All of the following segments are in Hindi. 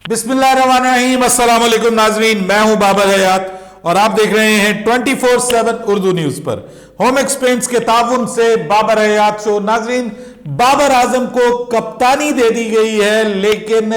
बिस्मिल्लाहिर्रहमानिर्रहीम, अस्सलाम वालेकुम नाजरीन, मैं हूं बाबर हयात और आप देख रहे हैं 24/7 उर्दू न्यूज पर। होम एक्सपेंस के ताउन से बाबर हयात शो। नाजरीन, बाबर आजम को कप्तानी दे दी गई है, लेकिन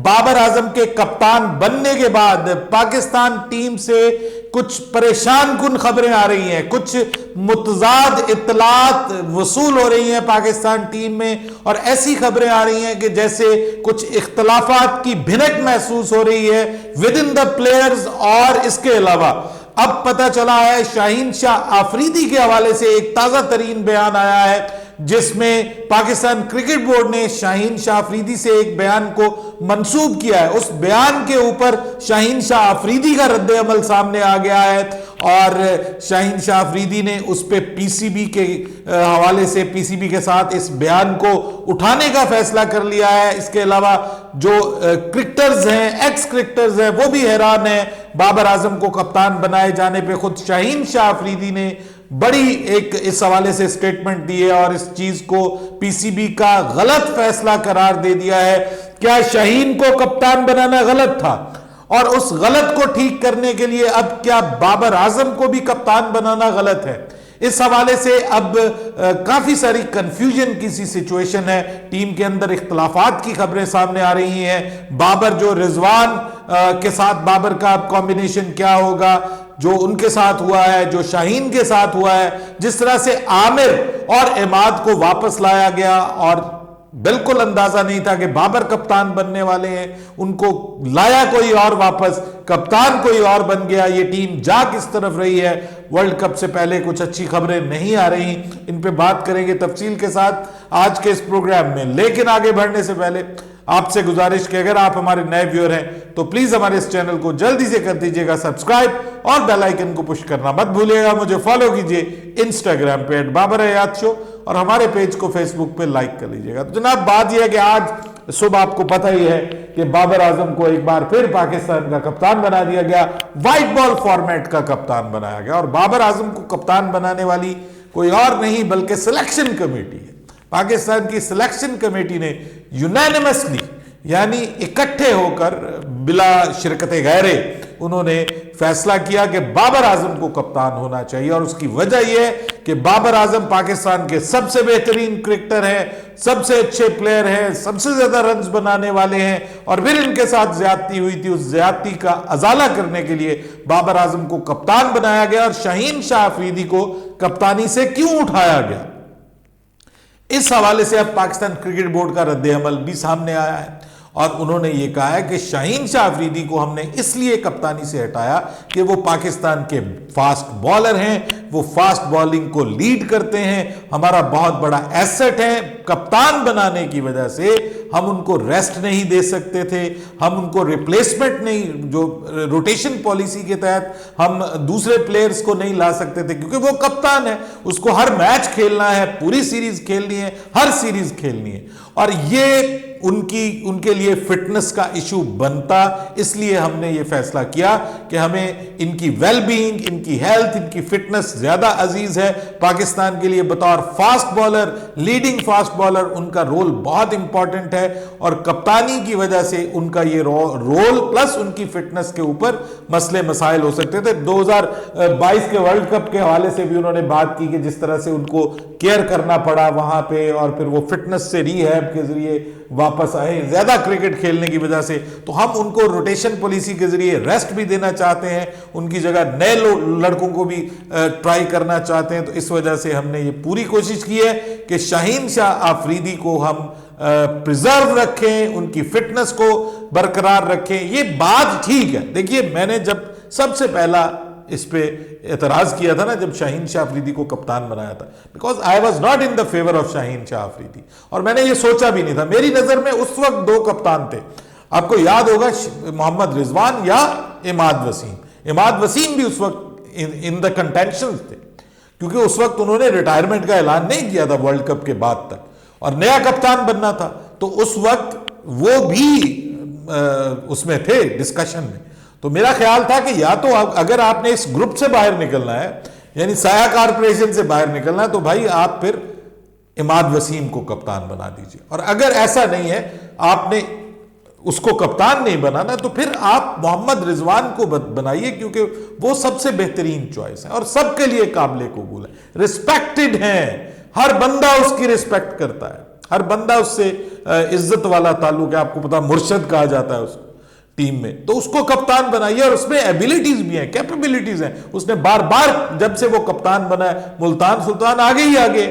बाबर आजम के कप्तान बनने के बाद पाकिस्तान टीम से कुछ परेशान कुन खबरें आ रही हैं, कुछ मुतजाद इत्तलात वसूल हो रही हैं पाकिस्तान टीम में, और ऐसी खबरें आ रही हैं कि जैसे कुछ इख्तलाफात की भिनक महसूस हो रही है विद इन द प्लेयर्स। और इसके अलावा अब पता चला है, शाहीन शाह आफरीदी के हवाले से एक ताजा तरीन बयान आया है जिसमें पाकिस्तान क्रिकेट बोर्ड ने शाहीन शाह आफरीदी से एक बयान को मंसूब किया है। उस बयान के ऊपर शाहीन शाह आफरीदी का रद्द अमल सामने आ गया है और शाहीन शाह आफरीदी ने उस पे पीसीबी के हवाले से पीसीबी के साथ इस बयान को उठाने का फैसला कर लिया है। इसके अलावा जो क्रिकेटर्स हैं, एक्स क्रिकेटर्स हैं, वो भी हैरान हैं बाबर आजम को कप्तान बनाए जाने पे। खुद शाहीन शाह आफरीदी ने बड़ी एक इस हवाले से स्टेटमेंट दी है और इस चीज को पीसीबी का गलत फैसला करार दे दिया है। क्या शाहीन को कप्तान बनाना गलत था और उस गलत को ठीक करने के लिए अब क्या बाबर आजम को भी कप्तान बनाना गलत है? इस हवाले से अब काफी सारी कंफ्यूजन की सी सिचुएशन है, टीम के अंदर इख्तलाफात की खबरें सामने आ रही हैं। बाबर जो रिजवान के साथ बाबर का अब कॉम्बिनेशन क्या होगा, जो उनके साथ हुआ है, जो शाहीन के साथ हुआ है, जिस तरह से आमिर और इमाद को वापस लाया गया और बिल्कुल अंदाजा नहीं था कि बाबर कप्तान बनने वाले हैं, उनको लाया कोई और वापस, कप्तान कोई और बन गया। ये टीम जा किस तरफ रही है, वर्ल्ड कप से पहले कुछ अच्छी खबरें नहीं आ रही, इन पे बात करेंगे तफसील के साथ आज के इस प्रोग्राम में। लेकिन आगे बढ़ने से पहले आपसे गुजारिश कि अगर आप हमारे नए व्यूअर हैं तो प्लीज हमारे इस चैनल को जल्दी से कर दीजिएगा सब्सक्राइब और बेल आइकन को पुश करना मत भूलिएगा। मुझे फॉलो कीजिए इंस्टाग्राम पे @बाबर हयात शो और हमारे पेज को फेसबुक पे लाइक कर लीजिएगा। तो जनाब, बात यह है कि आज सुबह आपको पता ही है कि बाबर आजम को एक बार फिर पाकिस्तान का कप्तान बना दिया गया, व्हाइट बॉल फॉर्मेट का कप्तान बनाया गया। और बाबर आजम को कप्तान बनाने वाली कोई और नहीं बल्कि सिलेक्शन कमेटी है। पाकिस्तान की सिलेक्शन कमेटी ने यूनानिमसली यानी इकट्ठे होकर बिला शिरकत गैरे उन्होंने फैसला किया कि बाबर आजम को कप्तान होना चाहिए। और उसकी वजह यह है कि बाबर आजम पाकिस्तान के सबसे बेहतरीन क्रिकेटर हैं, सबसे अच्छे प्लेयर हैं, सबसे ज्यादा रन्स बनाने वाले हैं, और फिर इनके साथ ज्यादती हुई थी। उस ज्यादती का अजाला करने के लिए बाबर आजम को कप्तान बनाया गया और शाहीन शाह आफरीदी को कप्तानी से क्यों उठाया गया, इस हवाले से अब पाकिस्तान क्रिकेट बोर्ड का रद्द अमल भी सामने आया है। और उन्होंने ये कहा है कि शाहीन शाह आफरीदी को हमने इसलिए कप्तानी से हटाया कि वो पाकिस्तान के फास्ट बॉलर हैं, वो फास्ट बॉलिंग को लीड करते हैं, हमारा बहुत बड़ा एसेट है। कप्तान बनाने की वजह से हम उनको रेस्ट नहीं दे सकते थे, हम उनको रिप्लेसमेंट नहीं, जो रोटेशन पॉलिसी के तहत हम दूसरे प्लेयर्स को नहीं ला सकते थे, क्योंकि वो कप्तान है, उसको हर मैच खेलना है, पूरी सीरीज खेलनी है, हर सीरीज खेलनी है। और ये उनके लिए फिटनेस का इशू बनता, इसलिए हमने ये फैसला किया कि हमें इनकी वेलबीइंग, इनकी हेल्थ, इनकी फिटनेस ज्यादा अजीज है। पाकिस्तान के लिए बतौर fast bowler, leading fast bowler, उनका रोल बहुत इंपॉर्टेंट है और कप्तानी की वजह से उनका ये रोल प्लस उनकी फिटनेस के ऊपर मसले मसाइल हो सकते थे। 2022 के वर्ल्ड कप के हवाले से भी उन्होंने बात की कि जिस तरह से उनको केयर करना पड़ा वहां पे, और फिर वो फिटनेस से रीहैब के जरिए वापस आए ज्यादा क्रिकेट खेलने की वजह से, तो हम उनको रोटेशन पॉलिसी के जरिए रेस्ट भी देना चाहते हैं, उनकी जगह नए लड़कों को भी ट्राई करना चाहते हैं। तो इस वजह से हमने ये पूरी कोशिश की है कि शाहीन शाह आफरीदी को हम प्रिजर्व रखें, उनकी फिटनेस को बरकरार रखें। ये बात ठीक है। देखिए, मैंने जब सबसे पहला इस पे एतराज किया था ना, जब शाहीन शाह आफरीदी को कप्तान बनाया था, because I was not in the favour of Shaheen Shah Afridi, और मैंने ये सोचा भी नहीं था। मेरी नजर में उस वक्त दो कप्तान थे, आपको याद होगा, मोहम्मद रिजवान या इमाद वसीम। इमाद वसीम भी उस वक्त इन द कंटेंशन थे, क्योंकि उस वक्त उन्होंने रिटायरमेंट का ऐलान नहीं किया था वर्ल्ड कप के बाद तक, और नया कप्तान बनना था, तो उस वक्त वो भी उसमें थे डिस्कशन में। तो मेरा ख्याल था कि या तो अगर आपने इस ग्रुप से बाहर निकलना है, यानी साया कारपोरेशन से बाहर निकलना है, तो भाई आप फिर इमाद वसीम को कप्तान बना दीजिए, और अगर ऐसा नहीं है, आपने उसको कप्तान नहीं बनाना, तो फिर आप मोहम्मद रिजवान को बनाइए, क्योंकि वो सबसे बेहतरीन चॉइस है और सबके लिए काबिल कबूल है, रिस्पेक्टेड है, हर बंदा उसकी रिस्पेक्ट करता है, हर बंदा उससे इज्जत वाला ताल्लुक है। आपको पता मुर्शद कहा जाता है उसको टीम में, तो उसको कप्तान बनाइए और उसमें एबिलिटीज भी हैं, कैपेबिलिटीज हैं। उसने बार बार जब से वो कप्तान बना है मुल्तान सुल्तान आगे ही आगे,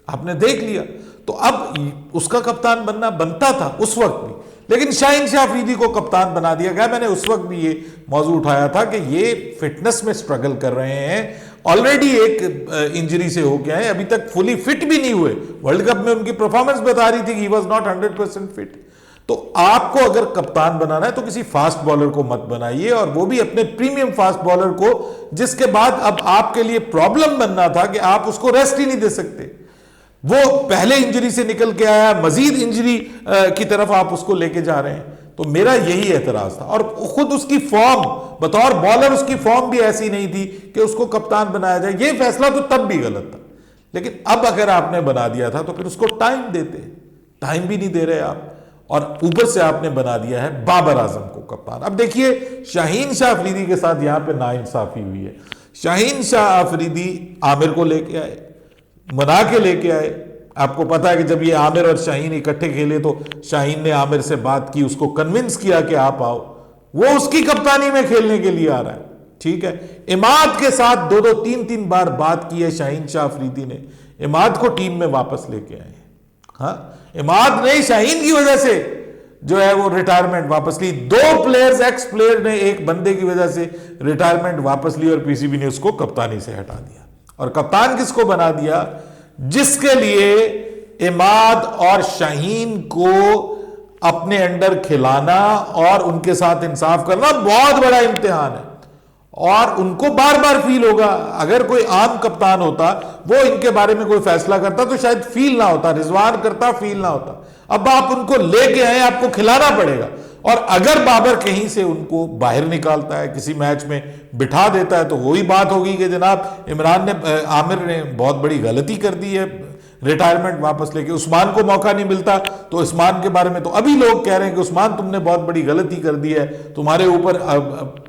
आपने देख लिया। तो अब उसका कप्तान बनता था उस वक्त भी, लेकिन शाहीन शाह अफरीदी को कप्तान बना दिया गया। मैंने उस वक्त भी ये मौजू उठाया था कि ये फिटनेस में स्ट्रगल कर रहे हैं, ऑलरेडी एक इंजरी से होके आए, अभी तक फुली फिट भी नहीं हुए। वर्ल्ड कप में उनकी परफॉर्मेंस बता रही थी कि ही वाज नॉट 100% फिट। तो आपको अगर कप्तान बनाना है तो किसी फास्ट बॉलर को मत बनाइए, और वो भी अपने प्रीमियम फास्ट बॉलर को, जिसके बाद अब आपके लिए प्रॉब्लम बनना था कि आप उसको रेस्ट ही नहीं दे सकते। वो पहले इंजरी से निकल के आया, मजीद इंजरी की तरफ आप उसको लेके जा रहे हैं। तो मेरा यही एतराज था, और खुद उसकी फॉर्म बतौर बॉलर, उसकी फॉर्म भी ऐसी नहीं थी कि उसको कप्तान बनाया जाए। ये फैसला तो तब भी गलत था, लेकिन अब अगर आपने बना दिया था तो फिर उसको टाइम देते, टाइम भी नहीं दे रहे आप, और ऊपर से आपने बना दिया है बाबर आजम को कप्तान। अब देखिए शाहीन शाह अफरीदी के साथ यहां पे नाइंसाफी हुई है। शाहीन शाह अफरीदी आमिर को लेके आए, मना के लेके आए। आपको पता है कि जब ये आमिर और शाहीन इकट्ठे खेले तो शाहीन ने आमिर से बात की, उसको कन्विंस किया कि आप आओ, वो उसकी कप्तानी में खेलने के लिए आ रहा है। ठीक है, इमाद के साथ दो दो तीन तीन बार बात की है शाहीन शाह अफरीदी ने, इमाद को टीम में वापस लेके आए। हाँ, इमाद ने शाहीन की वजह से जो है वो रिटायरमेंट वापस ली। दो प्लेयर्स, एक्स प्लेयर ने एक बंदे की वजह से रिटायरमेंट वापस ली, और पीसीबी ने उसको कप्तानी से हटा दिया। और कप्तान किसको बना दिया? जिसके लिए इमाद और शाहीन को अपने अंडर खिलाना और उनके साथ इंसाफ करना बहुत बड़ा इम्तिहान है, और उनको बार बार फील होगा। अगर कोई आम कप्तान होता, वो इनके बारे में कोई फैसला करता तो शायद फील ना होता, रिजवान करता फील ना होता। अब आप उनको लेके आए, आपको खिलाना पड़ेगा। और अगर बाबर कहीं से उनको बाहर निकालता है, किसी मैच में बिठा देता है, तो वही बात होगी कि जनाब इमरान ने, आमिर ने बहुत बड़ी गलती कर दी है रिटायरमेंट वापस लेके। उस्मान को मौका नहीं मिलता, तो उस्मान के बारे में तो अभी लोग कह रहे हैं कि उस्मान तुमने बहुत बड़ी गलती कर दी है, तुम्हारे ऊपर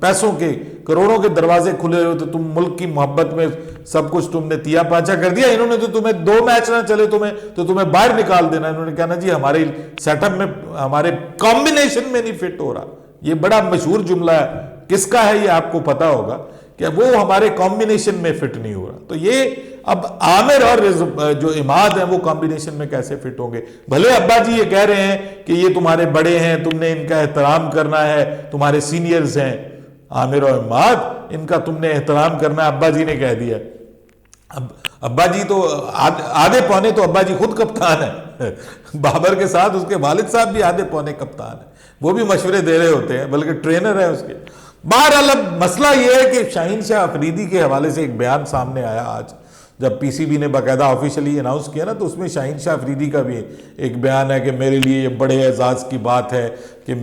पैसों के करोड़ों के दरवाजे खुले हुए, तो तुम मुल्क की मोहब्बत में सब कुछ तुमने तिया पांचा कर दिया। इन्होंने तो तुम्हें 2 मैच ना चले तो तुम्हें बाहर निकाल देना। इन्होंने कहना जी हमारे सेटअप में, हमारे कॉम्बिनेशन में नहीं फिट हो रहा। ये बड़ा मशहूर जुमला है, किसका है ये आपको पता होगा, कि वो हमारे कॉम्बिनेशन में फिट नहीं हो रहा। तो ये अब आमिर और जो इमाद हैं वो कॉम्बिनेशन में कैसे फिट होंगे? भले अब्बा जी ये कह रहे हैं कि ये तुम्हारे बड़े हैं, तुमने इनका एहतराम करना है, तुम्हारे सीनियर्स हैं आमिर और इमाद, इनका तुमने एहतराम करना है, अब्बा जी ने कह दिया। अब अब्बा जी तो आधे पौने तो अब्बा जी खुद कप्तान है बाबर के साथ उसके वालिद साहब भी आधे पौने कप्तान है, वो भी मशवरे दे रहे होते हैं, बल्कि ट्रेनर है उसके। बहरहाल अब मसला यह है कि शाहीन शाह अफरीदी के हवाले से एक बयान सामने आया आज, जब पीसीबी ने बाकायदा ऑफिशियली अनाउंस किया ना, तो उसमें शाहीन शाह अफरीदी का भी एक बयान है कि मेरे लिए ये बड़े एजाज़ की बात है कि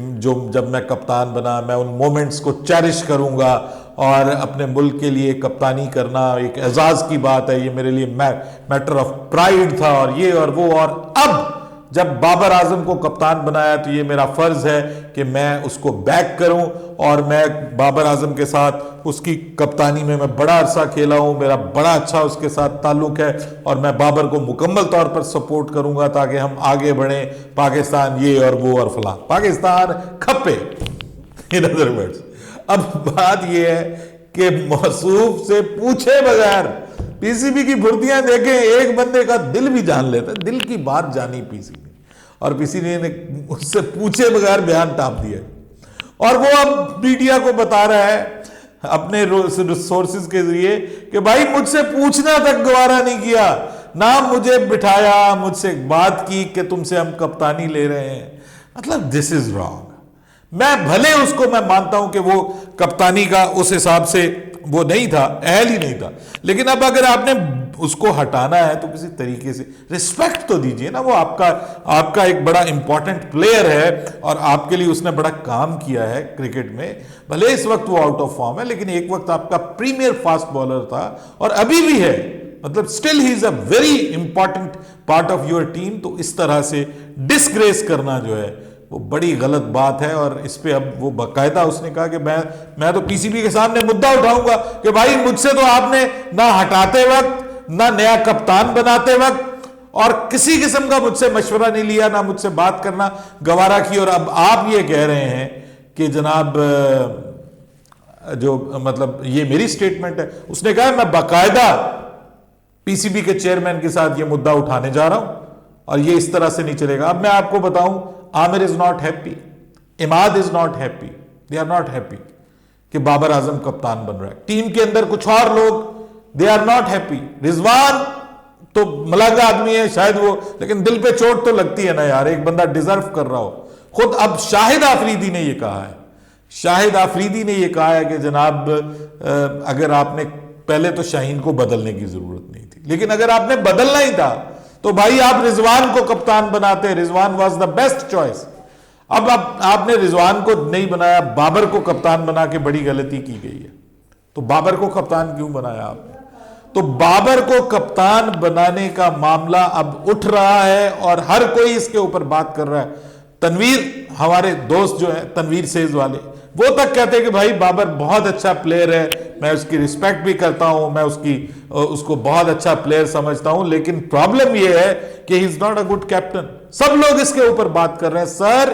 जब मैं कप्तान बना, मैं उन मोमेंट्स को चेरिश करूंगा, और अपने मुल्क के लिए कप्तानी करना एक एजाज़ की बात है, ये मेरे लिए मैटर ऑफ प्राइड था, और ये और वो। और अब जब बाबर आजम को कप्तान बनाया तो ये मेरा फर्ज है कि मैं उसको बैक करूं, और मैं बाबर आजम के साथ उसकी कप्तानी में मैं बड़ा अरसा खेला हूं, मेरा बड़ा अच्छा उसके साथ ताल्लुक है, और मैं बाबर को मुकम्मल तौर पर सपोर्ट करूंगा ताकि हम आगे बढ़ें, पाकिस्तान ये और वो और फलां, पाकिस्तान खप्पे इन अदर वर्ड्स। अब बात यह है कि मौसूफ से पूछे बगैर पीसीबी की भर्तियां देखें, एक बंदे का दिल भी जान लेता है, दिल की बात जानी पीसीबी, और पीसीबी ने उससे पूछे बगैर बयान टाप दिया, और वो अब मीडिया को बता रहा है अपने सोर्सेज के जरिए कि भाई मुझसे पूछना तक गवारा नहीं किया, ना मुझे बिठाया, मुझसे बात की कि तुमसे हम कप्तानी ले रहे हैं। मतलब दिस इज रॉन्ग। मैं भले उसको मैं मानता हूं कि वो कप्तानी का उस हिसाब से वो नहीं था, अहल ही नहीं था, लेकिन अब अगर आपने उसको हटाना है तो किसी तरीके से रिस्पेक्ट तो दीजिए ना। वो आपका एक बड़ा इंपॉर्टेंट प्लेयर है, और आपके लिए उसने बड़ा काम किया है क्रिकेट में। भले इस वक्त वो आउट ऑफ फॉर्म है, लेकिन एक वक्त आपका प्रीमियर फास्ट बॉलर था, और अभी भी है। मतलब still he is a very important part of your team. तो इस तरह से डिसग्रेस करना जो है वो बड़ी गलत बात है। और इस पे अब वो बाकायदा उसने कहा कि मैं तो पीसीबी के सामने मुद्दा उठाऊंगा कि भाई मुझसे तो आपने ना हटाते वक्त, ना नया कप्तान बनाते वक्त और किसी किस्म का मुझसे मशवरा नहीं लिया, ना मुझसे बात करना गवारा की। और अब आप ये कह रहे हैं कि जनाब जो मतलब ये मेरी स्टेटमेंट है। उसने कहा मैं बाकायदा पीसीबी के चेयरमैन के साथ ये मुद्दा उठाने जा रहा हूं और ये इस तरह से नहीं चलेगा। अब मैं आपको बताऊं, Aamir is not happy, Imad is not happy, they are not happy कि बाबर आजम कप्तान बन रहा है। टीम के अंदर कुछ और लोग they are not happy. Rizwan तो मलंग आदमी है शायद वो, लेकिन दिल पे चोट तो लगती है ना यार, एक बंदा डिजर्व कर रहा हो। खुद अब शाहिद आफरीदी ने ये कहा है, शाहिद आफरीदी ने ये कहा है कि जनाब अगर आपने पहले तो शाहीन को बदलने की जरूरत नहीं थी, लेकिन अगर आपने बदलना ही था तो भाई आप रिजवान को कप्तान बनाते। Rizwan was the best choice. अब आपने रिजवान को नहीं बनाया, बाबर को कप्तान बना के बड़ी गलती की गई है। तो बाबर को कप्तान क्यों बनाया आपने? तो बाबर को कप्तान बनाने का मामला अब उठ रहा है और हर कोई इसके ऊपर बात कर रहा है। तनवीर, हमारे दोस्त जो है तनवीर सेज वाले, वो तक कहते हैं कि भाई बाबर बहुत अच्छा प्लेयर है, मैं उसकी रिस्पेक्ट भी करता हूं, मैं उसको बहुत अच्छा प्लेयर समझता हूं, लेकिन प्रॉब्लम यह है कि he is not a good captain. सब लोग इसके ऊपर बात कर रहे हैं। सर,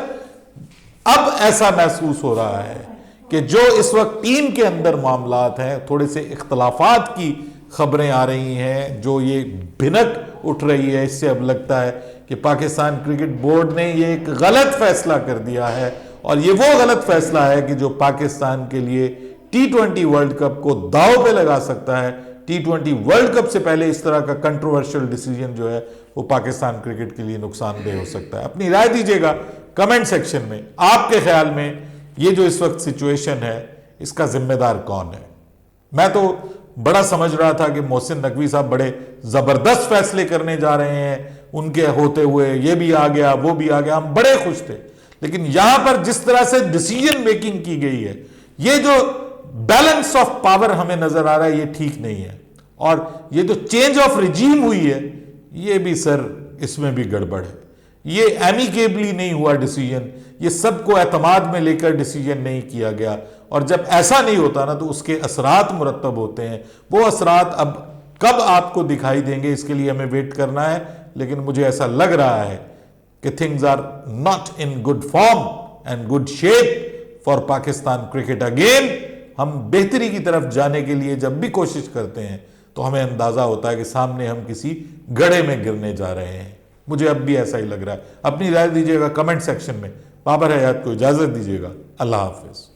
अब ऐसा महसूस हो रहा है कि जो इस वक्त टीम के अंदर मामलात हैं, थोड़े से इख्तलाफात की खबरें आ रही हैं, जो ये भिनक उठ रही है, इससे अब लगता है कि पाकिस्तान क्रिकेट बोर्ड ने ये एक गलत फैसला कर दिया है। और ये वो गलत फैसला है कि जो पाकिस्तान के लिए T20 वर्ल्ड कप को दांव पे लगा सकता है। T20 वर्ल्ड कप से पहले इस तरह का कंट्रोवर्शियल डिसीजन जो है वो पाकिस्तान क्रिकेट के लिए नुकसानदेह हो सकता है। अपनी राय दीजिएगा कमेंट सेक्शन में। आपके ख्याल में ये जो इस वक्त सिचुएशन है, इसका जिम्मेदार कौन है? मैं तो बड़ा समझ रहा था कि मोहसिन नकवी साहब बड़े जबरदस्त फैसले करने जा रहे हैं, उनके होते हुए ये भी आ गया, वो भी आ गया, हम बड़े खुश थे। लेकिन यहां पर जिस तरह से डिसीजन मेकिंग की गई है, ये जो बैलेंस ऑफ पावर हमें नजर आ रहा है, ये ठीक नहीं है। और ये जो चेंज ऑफ रिजीम हुई है, ये भी सर इसमें भी गड़बड़ है। ये एमिकेबली नहीं हुआ डिसीजन, ये सबको एतमाद में लेकर डिसीजन नहीं किया गया। और जब ऐसा नहीं होता ना, तो उसके असरात मुरतब होते हैं। वो असरात अब कब आपको दिखाई देंगे, इसके लिए हमें वेट करना है। लेकिन मुझे ऐसा लग रहा है कि things are not in good form and good shape for Pakistan cricket again. हम बेहतरी की तरफ जाने के लिए जब भी कोशिश करते हैं तो हमें अंदाजा होता है कि सामने हम किसी गड्ढे में गिरने जा रहे हैं। मुझे अब भी ऐसा ही लग रहा है। अपनी राय दीजिएगा कमेंट सेक्शन में। बाबर हयात को इजाजत दीजिएगा। अल्लाह हाफिज।